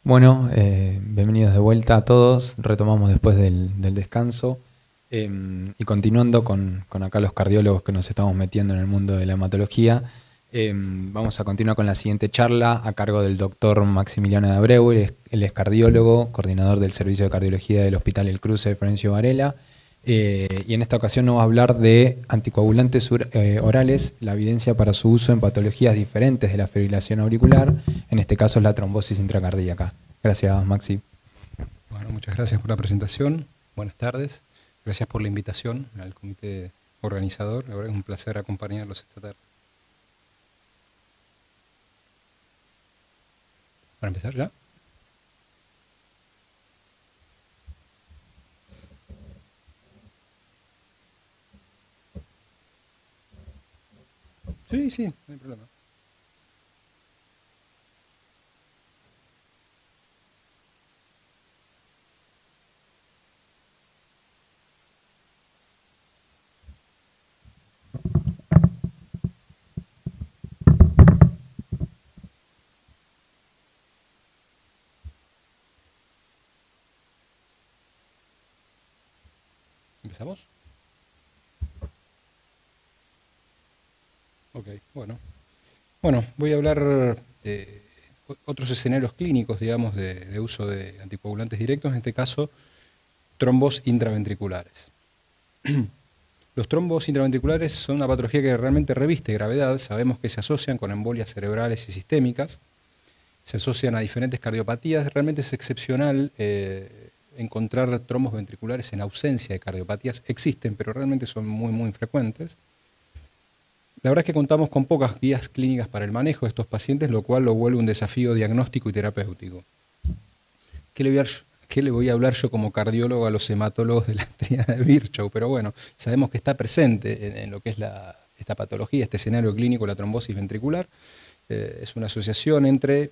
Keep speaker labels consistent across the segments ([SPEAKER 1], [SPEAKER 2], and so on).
[SPEAKER 1] Bueno, bienvenidos de vuelta a todos. Retomamos después del descanso. Y continuando con acá los cardiólogos que nos estamos metiendo en el mundo de la hematología, vamos a continuar con la siguiente charla a cargo del doctor Maximiliano de Abreu. Él es cardiólogo, coordinador del Servicio de Cardiología del Hospital El Cruce de Florencio Varela. Y en esta ocasión nos va a hablar de anticoagulantes orales, la evidencia para su uso en patologías diferentes de la fibrilación auricular, en este caso es la trombosis intracardíaca. Gracias, Maxi.
[SPEAKER 2] Bueno, muchas gracias por la presentación. Buenas tardes. Gracias por la invitación al comité organizador. La verdad es un placer acompañarlos esta tarde. ¿Para empezar ya? Sí, no hay problema. ¿Empezamos? Ok, bueno. Bueno, voy a hablar de otros escenarios clínicos, digamos, de uso de anticoagulantes directos, en este caso, trombos intraventriculares. Los trombos intraventriculares son una patología que realmente reviste gravedad. Sabemos que se asocian con embolias cerebrales y sistémicas, se asocian a diferentes cardiopatías. Realmente es excepcional encontrar trombos ventriculares en ausencia de cardiopatías. Existen, pero realmente son muy infrecuentes. La verdad es que contamos con pocas guías clínicas para el manejo de estos pacientes, lo cual lo vuelve un desafío diagnóstico y terapéutico. ¿Qué le voy a hablar yo como cardiólogo a los hematólogos de la tríada de Virchow? Pero bueno, sabemos que está presente en lo que es esta patología, este escenario clínico, la trombosis ventricular. Es una asociación entre,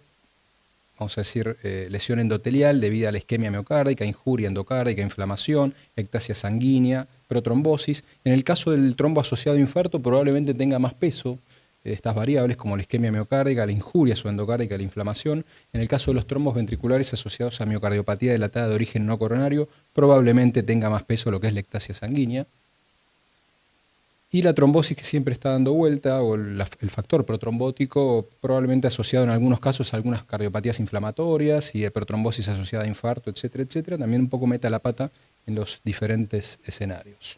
[SPEAKER 2] vamos a decir, lesión endotelial debida a la isquemia miocárdica, injuria endocárdica, inflamación, ectasia sanguínea, protrombosis. En el caso del trombo asociado a infarto probablemente tenga más peso estas variables como la isquemia miocárdica, la injuria subendocárdica, la inflamación. En el caso de los trombos ventriculares asociados a miocardiopatía dilatada de origen no coronario, probablemente tenga más peso lo que es la ectasia sanguínea. Y la trombosis que siempre está dando vuelta, o el factor protrombótico, probablemente asociado en algunos casos a algunas cardiopatías inflamatorias y protrombosis asociada a infarto, etcétera, etcétera, también un poco mete la pata en los diferentes escenarios.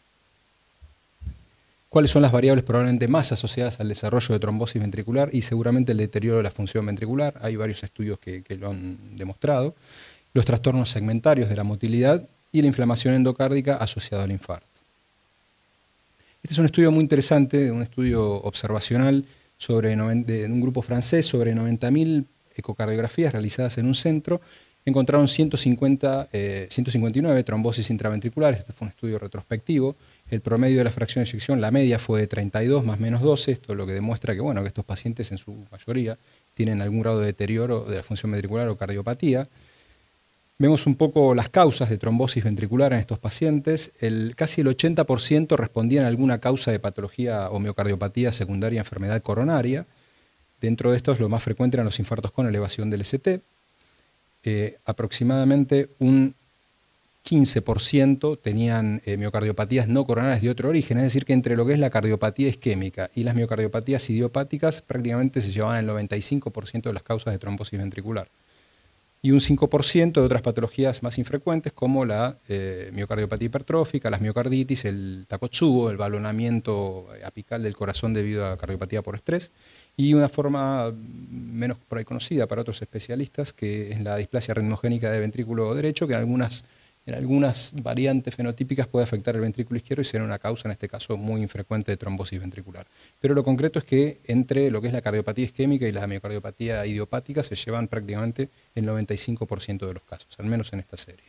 [SPEAKER 2] ¿Cuáles son las variables probablemente más asociadas al desarrollo de trombosis ventricular? Y seguramente el deterioro de la función ventricular. Hay varios estudios que lo han demostrado. Los trastornos segmentarios de la motilidad y la inflamación endocárdica asociada al infarto. Este es un estudio muy interesante, un estudio observacional de un grupo francés sobre 90.000 ecocardiografías realizadas en un centro. Encontraron 159 trombosis intraventriculares. Este fue un estudio retrospectivo. El promedio de la fracción de eyección, la media fue de 32 más menos 12. Esto lo que demuestra que, bueno, que estos pacientes en su mayoría tienen algún grado de deterioro de la función ventricular o cardiopatía. Vemos un poco las causas de trombosis ventricular en estos pacientes. Casi el 80% respondían a alguna causa de patología o miocardiopatía secundaria a enfermedad coronaria. Dentro de estos, lo más frecuente eran los infartos con elevación del ST. Aproximadamente un 15% tenían miocardiopatías no coronarias de otro origen, es decir, que entre lo que es la cardiopatía isquémica y las miocardiopatías idiopáticas prácticamente se llevaban el 95% de las causas de trombosis ventricular. Y un 5% de otras patologías más infrecuentes como la miocardiopatía hipertrófica, las miocarditis, el Takotsubo, el balonamiento apical del corazón debido a cardiopatía por estrés, y una forma menos por ahí conocida para otros especialistas, que es la displasia ritmogénica de ventrículo derecho, que en algunas variantes fenotípicas puede afectar el ventrículo izquierdo y ser una causa, en este caso, muy infrecuente de trombosis ventricular. Pero lo concreto es que entre lo que es la cardiopatía isquémica y la miocardiopatía idiopática se llevan prácticamente el 95% de los casos, al menos en esta serie.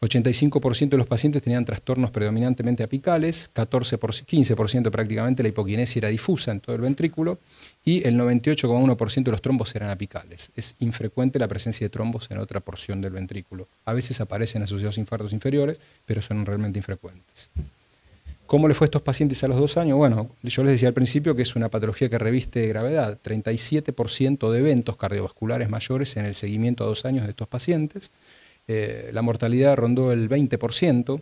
[SPEAKER 2] 85% de los pacientes tenían trastornos predominantemente apicales, 15% prácticamente la hipoquinesia era difusa en todo el ventrículo y el 98,1% de los trombos eran apicales. Es infrecuente la presencia de trombos en otra porción del ventrículo. A veces aparecen asociados a infartos inferiores, pero son realmente infrecuentes. ¿Cómo le fue a estos pacientes a los 2 años? Bueno, yo les decía al principio que es una patología que reviste gravedad. 37% de eventos cardiovasculares mayores en el seguimiento a 2 años de estos pacientes. La mortalidad rondó el 20%.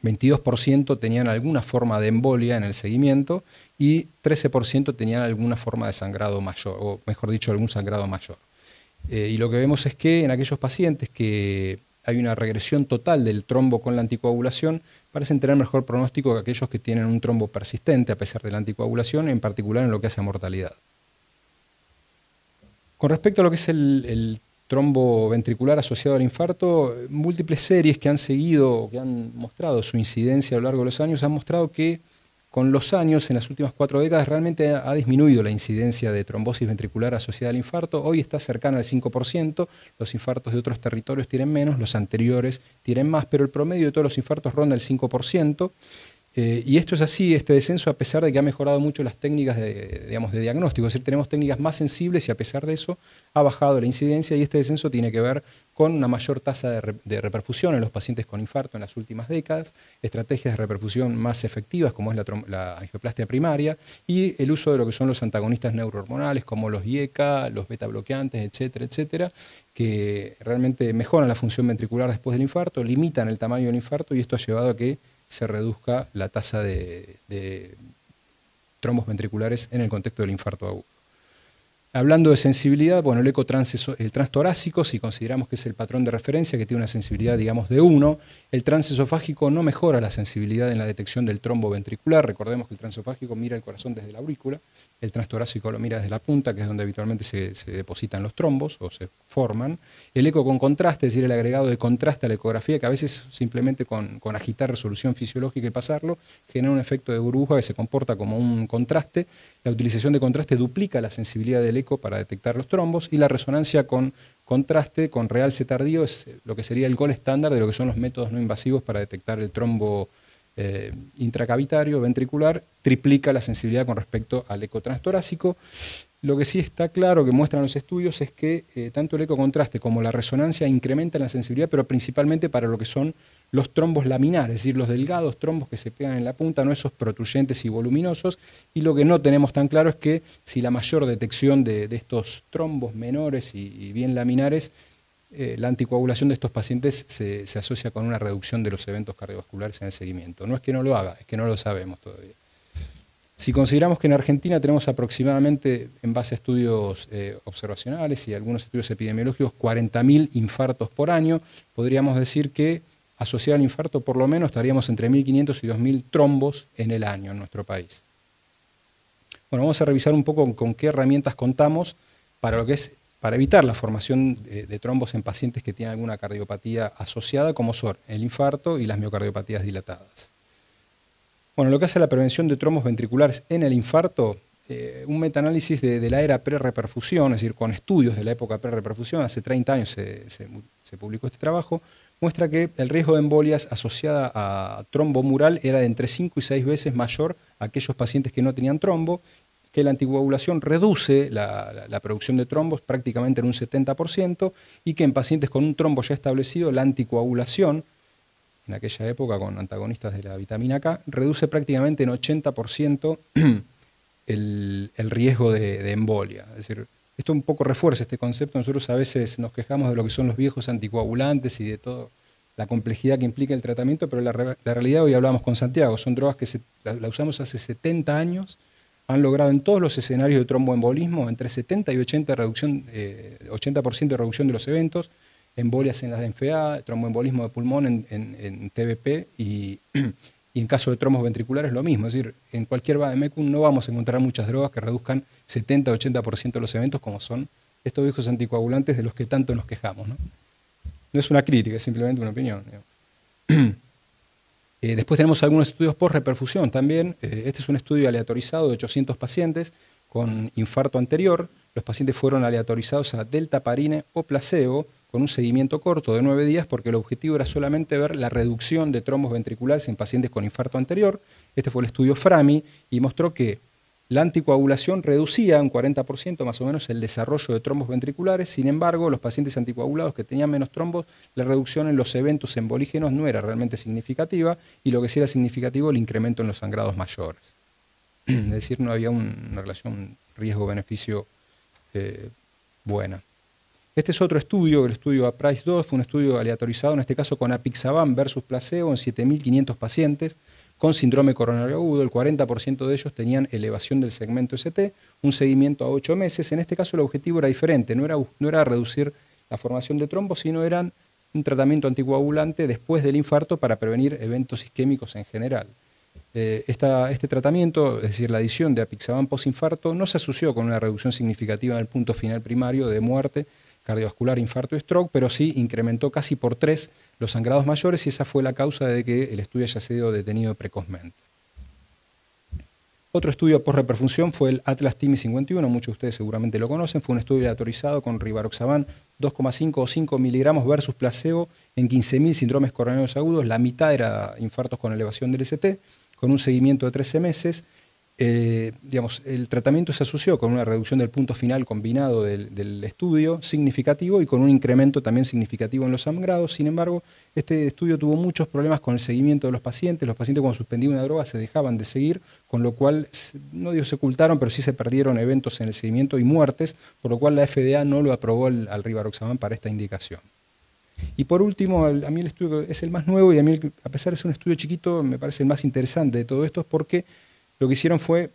[SPEAKER 2] 22% tenían alguna forma de embolia en el seguimiento y 13% tenían alguna forma de sangrado mayor, o mejor dicho, algún sangrado mayor. Y lo que vemos es que en aquellos pacientes que hay una regresión total del trombo con la anticoagulación, parecen tener mejor pronóstico que aquellos que tienen un trombo persistente a pesar de la anticoagulación, en particular en lo que hace a mortalidad. Con respecto a lo que es el trombo ventricular asociado al infarto, múltiples series que han seguido, que han mostrado su incidencia a lo largo de los años, han mostrado que con los años, en las últimas 4 décadas, realmente ha disminuido la incidencia de trombosis ventricular asociada al infarto. Hoy está cercana al 5%, los infartos de otros territorios tienen menos, los anteriores tienen más, pero el promedio de todos los infartos ronda el 5%. Y esto es así, este descenso, a pesar de que ha mejorado mucho las técnicas de diagnóstico. Es decir, tenemos técnicas más sensibles y a pesar de eso ha bajado la incidencia y este descenso tiene que ver con una mayor tasa de reperfusión en los pacientes con infarto en las últimas décadas, estrategias de reperfusión más efectivas como es la angioplastia primaria y el uso de lo que son los antagonistas neurohormonales como los IECA, los beta bloqueantes, etcétera, etcétera, que realmente mejoran la función ventricular después del infarto, limitan el tamaño del infarto y esto ha llevado a que se reduzca la tasa de trombos ventriculares en el contexto del infarto agudo. Hablando de sensibilidad, bueno, el eco transtorácico, si consideramos que es el patrón de referencia, que tiene una sensibilidad, digamos, de 1, el transesofágico no mejora la sensibilidad en la detección del trombo ventricular. Recordemos que el transesofágico mira el corazón desde la aurícula, el transtorácico lo mira desde la punta, que es donde habitualmente se depositan los trombos o se forman. El eco con contraste, es decir, el agregado de contraste a la ecografía, que a veces simplemente con agitar resolución fisiológica y pasarlo, genera un efecto de burbuja que se comporta como un contraste. La utilización de contraste duplica la sensibilidad del eco para detectar los trombos y la resonancia con contraste, con realce tardío, es lo que sería el gol estándar de lo que son los métodos no invasivos para detectar el trombo intracavitario, ventricular, triplica la sensibilidad con respecto al eco transtorácico. Lo que sí está claro que muestran los estudios es que tanto el ecocontraste como la resonancia incrementan la sensibilidad, pero principalmente para lo que son los trombos laminares, es decir, los delgados trombos que se pegan en la punta, no esos protruyentes y voluminosos. Y lo que no tenemos tan claro es que si la mayor detección de estos trombos menores y bien laminares, la anticoagulación de estos pacientes se asocia con una reducción de los eventos cardiovasculares en el seguimiento. No es que no lo haga, es que no lo sabemos todavía. Si consideramos que en Argentina tenemos aproximadamente, en base a estudios observacionales y algunos estudios epidemiológicos, 40.000 infartos por año, podríamos decir que asociado al infarto por lo menos estaríamos entre 1.500 y 2.000 trombos en el año en nuestro país. Bueno, vamos a revisar un poco con qué herramientas contamos para evitar la formación de trombos en pacientes que tienen alguna cardiopatía asociada, como son el infarto y las miocardiopatías dilatadas. Bueno, lo que hace la prevención de trombos ventriculares en el infarto, un metaanálisis de la era pre-reperfusión, es decir, con estudios de la época pre-reperfusión, hace 30 años se publicó este trabajo, muestra que el riesgo de embolias asociada a trombo mural era de entre 5 y 6 veces mayor a aquellos pacientes que no tenían trombo, que la anticoagulación reduce la producción de trombos prácticamente en un 70% y que en pacientes con un trombo ya establecido, la anticoagulación, en aquella época con antagonistas de la vitamina K, reduce prácticamente en 80% el riesgo de embolia. Es decir, esto un poco refuerza este concepto. Nosotros a veces nos quejamos de lo que son los viejos anticoagulantes y de toda la complejidad que implica el tratamiento, pero la realidad, hoy hablamos con Santiago, son drogas que la usamos hace 70 años, han logrado en todos los escenarios de tromboembolismo entre 70 y 80% de reducción de los eventos, embolias en las NFA, tromboembolismo de pulmón en TBP y en caso de trombos ventriculares lo mismo. Es decir, en cualquier vademecum no vamos a encontrar muchas drogas que reduzcan 70-80% de los eventos como son estos viejos anticoagulantes de los que tanto nos quejamos, ¿no? No es una crítica, es simplemente una opinión, digamos. Después tenemos algunos estudios por reperfusión también. Este es un estudio aleatorizado de 800 pacientes con infarto anterior. Los pacientes fueron aleatorizados a deltaparine o placebo con un seguimiento corto de 9 días porque el objetivo era solamente ver la reducción de trombos ventriculares en pacientes con infarto anterior. Este fue el estudio FRAMI y mostró que La anticoagulación reducía un 40% más o menos el desarrollo de trombos ventriculares. Sin embargo, los pacientes anticoagulados que tenían menos trombos, la reducción en los eventos embolígenos no era realmente significativa, y lo que sí era significativo, el incremento en los sangrados mayores. Es decir, no había una relación riesgo-beneficio buena. Este es otro estudio, el estudio APRISE-2, fue un estudio aleatorizado, en este caso con apixaban versus placebo en 7.500 pacientes con síndrome coronario agudo. El 40% de ellos tenían elevación del segmento ST, un seguimiento a 8 meses. En este caso el objetivo era diferente, no era reducir la formación de trombos, sino era un tratamiento anticoagulante después del infarto para prevenir eventos isquémicos en general. Este tratamiento, es decir, la adición de apixaban posinfarto, no se asoció con una reducción significativa en el punto final primario de muerte cardiovascular, infarto y stroke, pero sí incrementó casi por 3 los sangrados mayores, y esa fue la causa de que el estudio haya sido detenido precozmente. Otro estudio por reperfusión fue el Atlas-TIMI 51, muchos de ustedes seguramente lo conocen, fue un estudio aleatorizado con rivaroxaban 2,5 o 5 miligramos versus placebo en 15.000 síndromes coronarios agudos, la mitad era infartos con elevación del ST, con un seguimiento de 13 meses. El tratamiento se asoció con una reducción del punto final combinado del estudio significativo y con un incremento también significativo en los sangrados. Sin embargo, este estudio tuvo muchos problemas con el seguimiento de los pacientes. Los pacientes cuando suspendían una droga se dejaban de seguir, con lo cual, no digo se ocultaron, pero sí se perdieron eventos en el seguimiento y muertes, por lo cual la FDA no lo aprobó al rivaroxaban para esta indicación. Y por último, a mí el estudio es el más nuevo, y a mí, a pesar de ser un estudio chiquito, me parece el más interesante de todo esto, es porque lo que hicieron fue,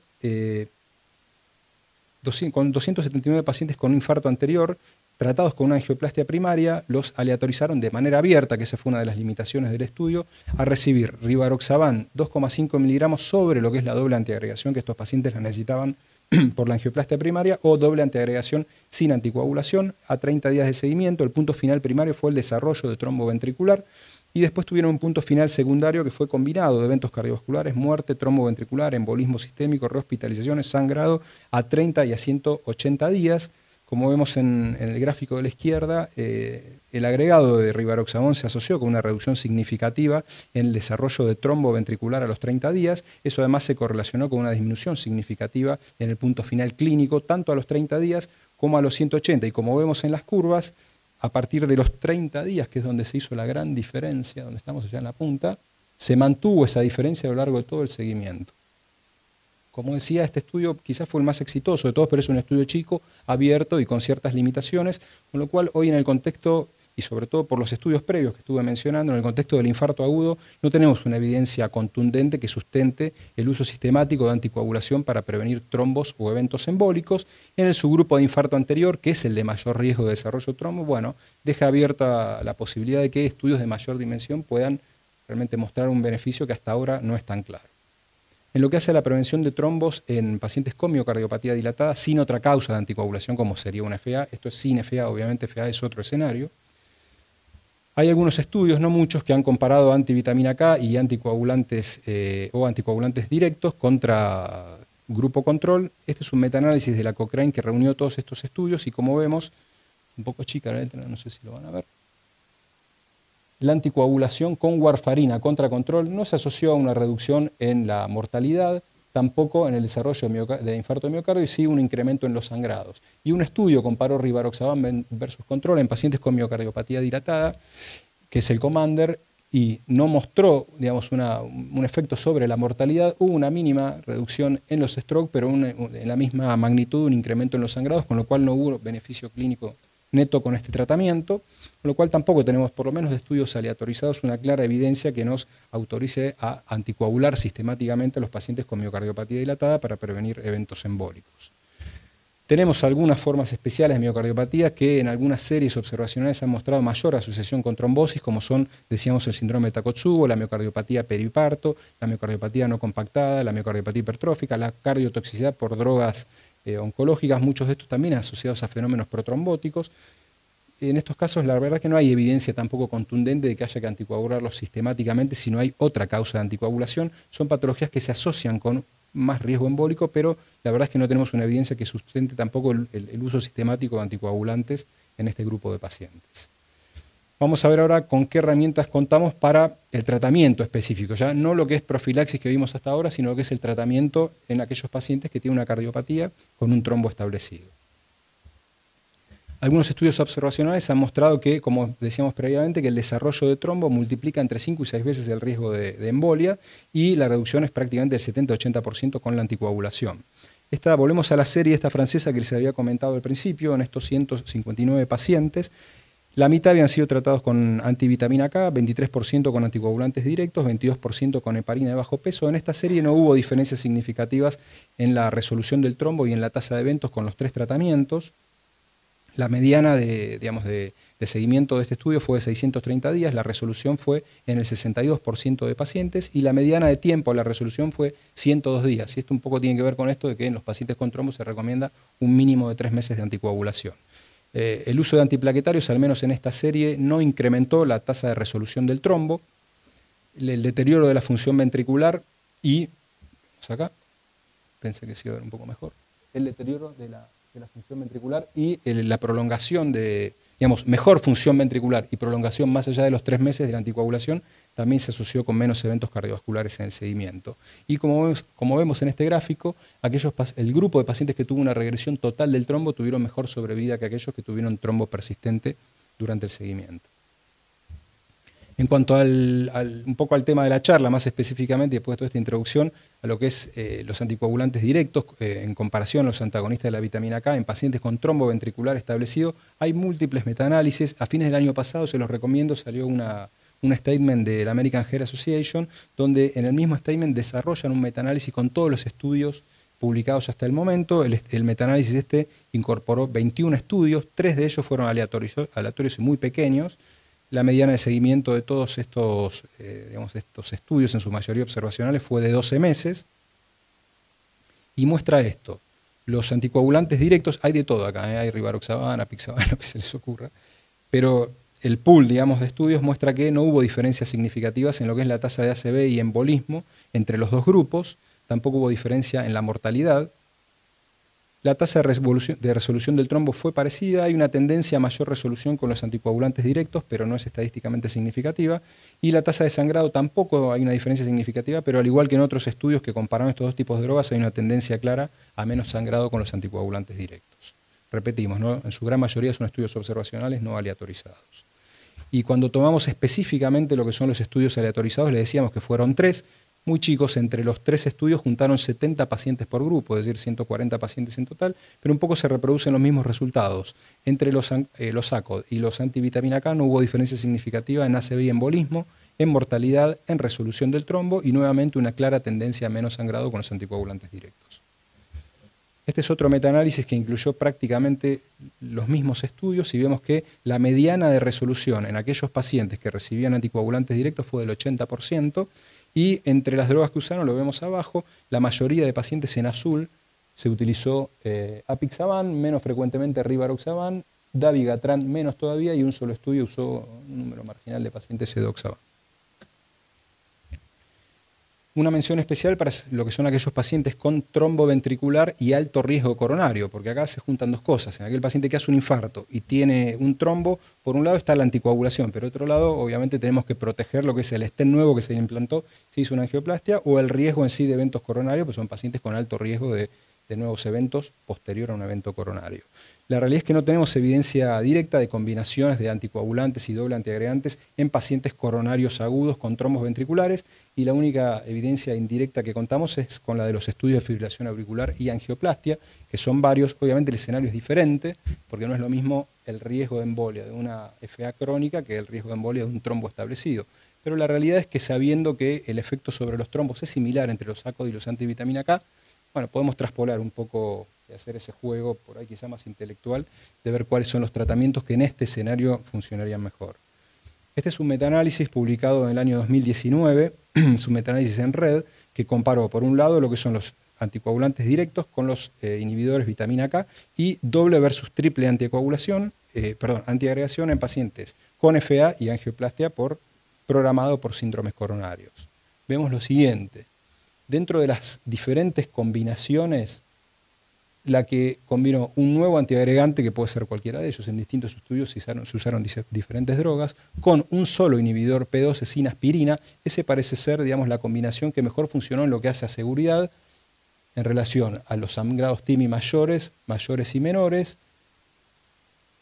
[SPEAKER 2] con 279 pacientes con un infarto anterior, tratados con una angioplastia primaria, los aleatorizaron de manera abierta, que esa fue una de las limitaciones del estudio, a recibir rivaroxaban 2,5 miligramos sobre lo que es la doble antiagregación que estos pacientes la necesitaban por la angioplastia primaria, o doble antiagregación sin anticoagulación, a 30 días de seguimiento. El punto final primario fue el desarrollo de trombo ventricular, y después tuvieron un punto final secundario que fue combinado de eventos cardiovasculares, muerte, trombo ventricular, embolismo sistémico, rehospitalizaciones, sangrado, a 30 y a 180 días. Como vemos en el gráfico de la izquierda, el agregado de rivaroxaban se asoció con una reducción significativa en el desarrollo de trombo ventricular a los 30 días. Eso además se correlacionó con una disminución significativa en el punto final clínico, tanto a los 30 días como a los 180. Y como vemos en las curvas, a partir de los 30 días, que es donde se hizo la gran diferencia, donde estamos allá en la punta, se mantuvo esa diferencia a lo largo de todo el seguimiento. Como decía, este estudio quizás fue el más exitoso de todos, pero es un estudio chico, abierto y con ciertas limitaciones, con lo cual hoy en el contexto, y sobre todo por los estudios previos que estuve mencionando, en el contexto del infarto agudo, no tenemos una evidencia contundente que sustente el uso sistemático de anticoagulación para prevenir trombos o eventos embólicos. En el subgrupo de infarto anterior, que es el de mayor riesgo de desarrollo de trombo, bueno, deja abierta la posibilidad de que estudios de mayor dimensión puedan realmente mostrar un beneficio que hasta ahora no es tan claro. En lo que hace a la prevención de trombos en pacientes con miocardiopatía dilatada, sin otra causa de anticoagulación como sería una FA, esto es sin FA, obviamente FA es otro escenario. Hay algunos estudios, no muchos, que han comparado antivitamina K y anticoagulantes o anticoagulantes directos contra grupo control. Este es un metaanálisis de la Cochrane que reunió todos estos estudios, y como vemos, un poco chica la letra, no sé si lo van a ver, la anticoagulación con warfarina contra control no se asoció a una reducción en la mortalidad, tampoco en el desarrollo de infarto de miocardio, y sí un incremento en los sangrados. Y un estudio comparó rivaroxaban versus control en pacientes con miocardiopatía dilatada, que es el COMMANDER, y no mostró, digamos, un efecto sobre la mortalidad. Hubo una mínima reducción en los stroke, pero en la misma magnitud un incremento en los sangrados, con lo cual no hubo beneficio clínico neto con este tratamiento, con lo cual tampoco tenemos, por lo menos de estudios aleatorizados, una clara evidencia que nos autorice a anticoagular sistemáticamente a los pacientes con miocardiopatía dilatada para prevenir eventos embólicos. Tenemos algunas formas especiales de miocardiopatía que en algunas series observacionales han mostrado mayor asociación con trombosis, como son, decíamos, el síndrome de Takotsubo, la miocardiopatía periparto, la miocardiopatía no compactada, la miocardiopatía hipertrófica, la cardiotoxicidad por drogas oncológicas, muchos de estos también asociados a fenómenos protrombóticos. En estos casos la verdad es que no hay evidencia tampoco contundente de que haya que anticoagularlos sistemáticamente si no hay otra causa de anticoagulación. Son patologías que se asocian con más riesgo embólico, pero la verdad es que no tenemos una evidencia que sustente tampoco el uso sistemático de anticoagulantes en este grupo de pacientes. Vamos a ver ahora con qué herramientas contamos para el tratamiento específico, ya no lo que es profilaxis que vimos hasta ahora, sino lo que es el tratamiento en aquellos pacientes que tienen una cardiopatía con un trombo establecido. Algunos estudios observacionales han mostrado que, como decíamos previamente, que el desarrollo de trombo multiplica entre 5 y 6 veces el riesgo de embolia y la reducción es prácticamente del 70-80% con la anticoagulación. Volvemos a la serie esta francesa que les había comentado al principio, en estos 159 pacientes. La mitad habían sido tratados con antivitamina K, 23% con anticoagulantes directos, 22% con heparina de bajo peso. En esta serie no hubo diferencias significativas en la resolución del trombo y en la tasa de eventos con los 3 tratamientos. La mediana de seguimiento de este estudio fue de 630 días, la resolución fue en el 62% de pacientes y la mediana de tiempo a la resolución fue 102 días. Y esto un poco tiene que ver con esto de que en los pacientes con trombo se recomienda un mínimo de 3 meses de anticoagulación. El uso de antiplaquetarios, al menos en esta serie, no incrementó la tasa de resolución del trombo, el deterioro de la función ventricular y, acá, pensé que se iba a ver un poco mejor, el deterioro de la función ventricular y la prolongación de, mejor función ventricular y prolongación más allá de los 3 meses de la anticoagulación también se asoció con menos eventos cardiovasculares en el seguimiento. Y como vemos en este gráfico, el grupo de pacientes que tuvo una regresión total del trombo tuvieron mejor sobrevida que aquellos que tuvieron trombo persistente durante el seguimiento. En cuanto un poco al tema de la charla, más específicamente, después de toda esta introducción, a lo que es los anticoagulantes directos en comparación a los antagonistas de la vitamina K en pacientes con trombo ventricular establecido, hay múltiples metaanálisis. A fines del año pasado, se los recomiendo, salió un statement de la American Heart Association, donde en el mismo statement desarrollan un metaanálisis con todos los estudios publicados hasta el momento. El metaanálisis incorporó 21 estudios, 3 de ellos fueron aleatorios y muy pequeños. La mediana de seguimiento de todos estos estudios, en su mayoría observacionales, fue de 12 meses y muestra esto. Los anticoagulantes directos, hay de todo acá, hay rivaroxaban, apixaban, lo que se les ocurra, pero el pool, de estudios muestra que no hubo diferencias significativas en lo que es la tasa de ACV y embolismo entre los dos grupos, tampoco hubo diferencia en la mortalidad. La tasa de resolución del trombo fue parecida, hay una tendencia a mayor resolución con los anticoagulantes directos, pero no es estadísticamente significativa, y la tasa de sangrado tampoco hay una diferencia significativa, pero al igual que en otros estudios que compararon estos dos tipos de drogas, hay una tendencia clara a menos sangrado con los anticoagulantes directos. Repetimos, ¿no? En su gran mayoría son estudios observacionales no aleatorizados. Y cuando tomamos específicamente lo que son los estudios aleatorizados, le decíamos que fueron 3, muy chicos, entre los 3 estudios juntaron 70 pacientes por grupo, es decir, 140 pacientes en total, pero un poco se reproducen los mismos resultados. Entre los ACOD y los antivitamina K no hubo diferencia significativa en ACV y embolismo, en mortalidad, en resolución del trombo y nuevamente una clara tendencia a menos sangrado con los anticoagulantes directos. Este es otro metaanálisis que incluyó prácticamente los mismos estudios y vemos que la mediana de resolución en aquellos pacientes que recibían anticoagulantes directos fue del 80%, y entre las drogas que usaron, lo vemos abajo, la mayoría de pacientes en azul se utilizó apixaban, menos frecuentemente rivaroxaban, dabigatran menos todavía, y un solo estudio usó un número marginal de pacientes edoxaban. Una mención especial para lo que son aquellos pacientes con trombo ventricular y alto riesgo coronario, porque acá se juntan dos cosas. En aquel paciente que hace un infarto y tiene un trombo, por un lado está la anticoagulación, pero por otro lado, obviamente, tenemos que proteger lo que es el stent nuevo que se implantó, se hizo una angioplastia, o el riesgo en sí de eventos coronarios, pues son pacientes con alto riesgo de nuevos eventos posterior a un evento coronario. La realidad es que no tenemos evidencia directa de combinaciones de anticoagulantes y doble antiagregantes en pacientes coronarios agudos con trombos ventriculares, y la única evidencia indirecta que contamos es con la de los estudios de fibrilación auricular y angioplastia, que son varios. Obviamente el escenario es diferente, porque no es lo mismo el riesgo de embolia de una FA crónica que el riesgo de embolia de un trombo establecido. Pero la realidad es que, sabiendo que el efecto sobre los trombos es similar entre los ACOD y los antivitamina K, bueno, podemos traspolar un poco, de hacer ese juego por ahí quizá más intelectual, de ver cuáles son los tratamientos que en este escenario funcionarían mejor. Este es un metaanálisis publicado en el año 2019, es un metaanálisis en red, que comparó por un lado lo que son los anticoagulantes directos con los inhibidores vitamina K y doble versus triple antiagregación en pacientes con FA y angioplastia programado por síndromes coronarios. Vemos lo siguiente. Dentro de las diferentes combinaciones, la que combinó un nuevo antiagregante, que puede ser cualquiera de ellos, en distintos estudios se usaron diferentes drogas, con un solo inhibidor P12 sin aspirina. Ese parece ser, digamos, la combinación que mejor funcionó en lo que hace a seguridad en relación a los sangrados TIMI mayores y menores,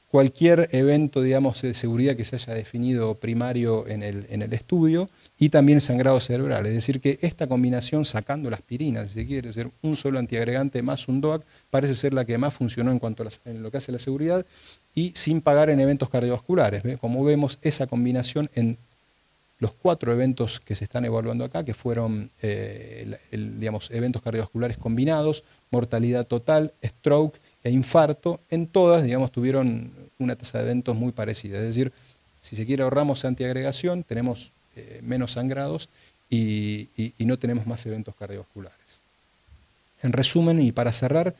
[SPEAKER 2] cualquier evento, digamos, de seguridad que se haya definido primario en el estudio, y también sangrado cerebral. Es decir, que esta combinación, sacando la aspirina, si se quiere, es decir, un solo antiagregante más un DOAC, parece ser la que más funcionó en lo que hace la seguridad, y sin pagar en eventos cardiovasculares. Como vemos, esa combinación en los 4 eventos que se están evaluando acá, que fueron digamos, eventos cardiovasculares combinados, mortalidad total, stroke e infarto, en todas, digamos, tuvieron una tasa de eventos muy parecida. Es decir, si se quiere, ahorramos antiagregación, tenemos menos sangrados y no tenemos más eventos cardiovasculares. En resumen, y para cerrar,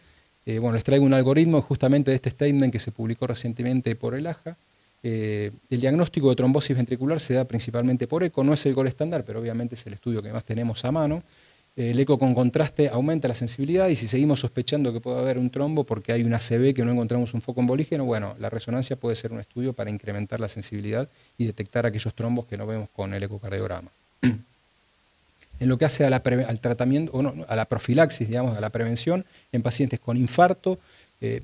[SPEAKER 2] bueno, les traigo un algoritmo justamente de este statement que se publicó recientemente por el AJA. El diagnóstico de trombosis ventricular se da principalmente por eco, no es el gol estándar, pero obviamente es el estudio que más tenemos a mano. El eco con contraste aumenta la sensibilidad, y si seguimos sospechando que puede haber un trombo porque hay una ACV que no encontramos un foco embolígeno, bueno, la resonancia puede ser un estudio para incrementar la sensibilidad y detectar aquellos trombos que no vemos con el ecocardiograma. En lo que hace al tratamiento, o no, a la profilaxis, digamos, a la prevención en pacientes con infarto,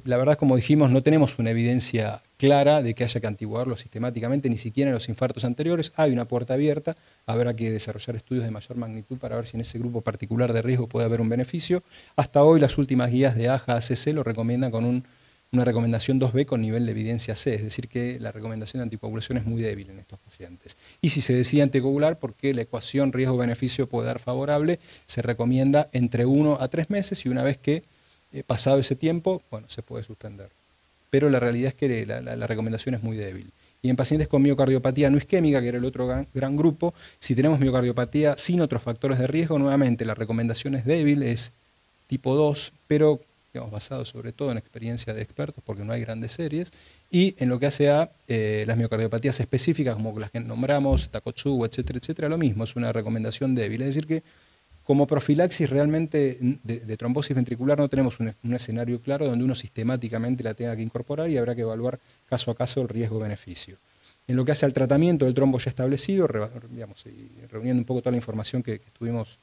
[SPEAKER 2] la verdad, como dijimos, no tenemos una evidencia clara de que haya que antiguarlo sistemáticamente, ni siquiera en los infartos anteriores. Hay una puerta abierta, habrá que desarrollar estudios de mayor magnitud para ver si en ese grupo particular de riesgo puede haber un beneficio. Hasta hoy las últimas guías de AJA-ACC lo recomiendan con una recomendación 2B con nivel de evidencia C, es decir, que la recomendación de anticoagulación es muy débil en estos pacientes. Y si se decide anticoagular, porque la ecuación riesgo-beneficio puede dar favorable, se recomienda entre 1 a 3 meses, y una vez que pasado ese tiempo, bueno, se puede suspender. Pero la realidad es que la recomendación es muy débil. Y en pacientes con miocardiopatía no isquémica, que era el otro gran grupo, si tenemos miocardiopatía sin otros factores de riesgo, nuevamente la recomendación es débil, es tipo 2, pero digamos, basado sobre todo en experiencia de expertos, porque no hay grandes series, y en lo que hace a las miocardiopatías específicas, como las que nombramos, Takotsubo, etcétera, etcétera, lo mismo, es una recomendación débil. Es decir que como profilaxis realmente de trombosis ventricular no tenemos un escenario claro donde uno sistemáticamente la tenga que incorporar, y habrá que evaluar caso a caso el riesgo-beneficio. En lo que hace al tratamiento del trombo ya establecido, digamos, y reuniendo un poco toda la información que estuvimos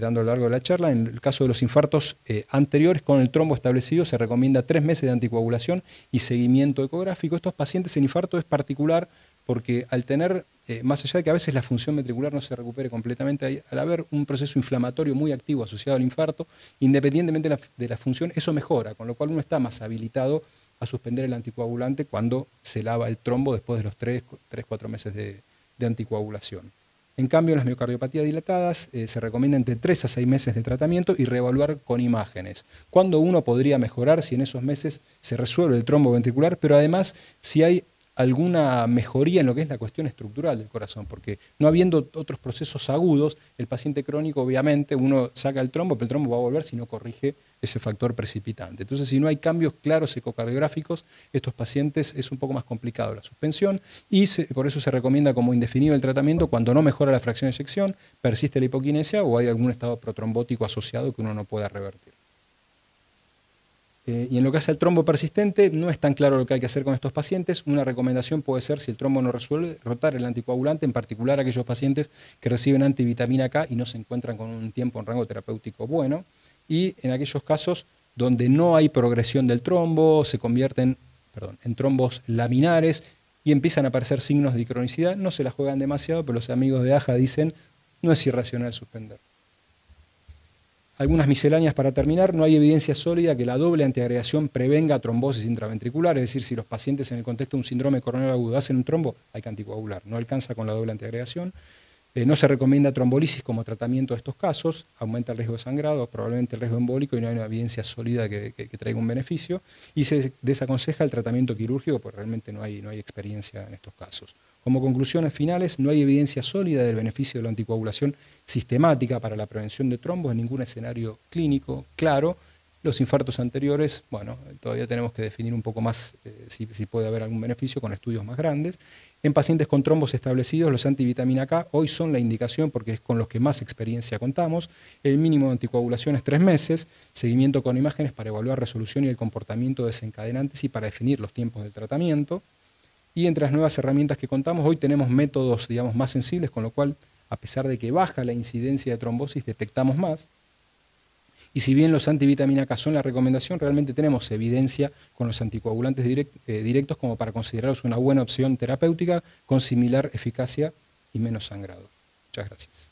[SPEAKER 2] dando a lo largo de la charla, en el caso de los infartos anteriores con el trombo establecido se recomienda 3 meses de anticoagulación y seguimiento ecográfico. Estos pacientes en infarto es particular porque al tener, más allá de que a veces la función ventricular no se recupere completamente, al haber un proceso inflamatorio muy activo asociado al infarto, independientemente de la función, eso mejora, con lo cual uno está más habilitado a suspender el anticoagulante cuando se lava el trombo después de los 3-4 meses de anticoagulación. En cambio, en las miocardiopatías dilatadas se recomienda entre 3 a 6 meses de tratamiento y reevaluar con imágenes. ¿Cuándo uno podría mejorar? Si en esos meses se resuelve el trombo ventricular, pero además si hay alguna mejoría en lo que es la cuestión estructural del corazón, porque no habiendo otros procesos agudos, el paciente crónico, obviamente, uno saca el trombo, pero el trombo va a volver si no corrige ese factor precipitante. Entonces, si no hay cambios claros ecocardiográficos, estos pacientes es un poco más complicado la suspensión, y por eso se recomienda como indefinido el tratamiento cuando no mejora la fracción de eyección, persiste la hipoquinesia o hay algún estado protrombótico asociado que uno no pueda revertir. Y en lo que hace al trombo persistente, no es tan claro lo que hay que hacer con estos pacientes. Una recomendación puede ser, si el trombo no resuelve, rotar el anticoagulante, en particular aquellos pacientes que reciben antivitamina K y no se encuentran con un tiempo en rango terapéutico bueno. Y en aquellos casos donde no hay progresión del trombo, se convierten en trombos laminares y empiezan a aparecer signos de cronicidad, no se la juegan demasiado, pero los amigos de AJA dicen no es irracional suspender. Algunas misceláneas para terminar. No hay evidencia sólida que la doble antiagregación prevenga trombosis intraventricular, es decir, si los pacientes en el contexto de un síndrome coronario agudo hacen un trombo, hay que anticoagular, no alcanza con la doble antiagregación. No se recomienda trombolisis como tratamiento de estos casos, aumenta el riesgo de sangrado, probablemente el riesgo embólico, y no hay una evidencia sólida que traiga un beneficio, y se desaconseja el tratamiento quirúrgico porque realmente no hay experiencia en estos casos. Como conclusiones finales, no hay evidencia sólida del beneficio de la anticoagulación sistemática para la prevención de trombos en ningún escenario clínico claro. Los infartos anteriores, bueno, todavía tenemos que definir un poco más si puede haber algún beneficio con estudios más grandes. En pacientes con trombos establecidos, los antivitamina K hoy son la indicación porque es con los que más experiencia contamos. El mínimo de anticoagulación es 3 meses, seguimiento con imágenes para evaluar resolución y el comportamiento de desencadenantes y para definir los tiempos de tratamiento. Y entre las nuevas herramientas que contamos, hoy tenemos métodos, digamos, más sensibles, con lo cual, a pesar de que baja la incidencia de trombosis, detectamos más. Y si bien los antivitamina K son la recomendación, realmente tenemos evidencia con los anticoagulantes directos como para considerarlos una buena opción terapéutica con similar eficacia y menos sangrado. Muchas gracias.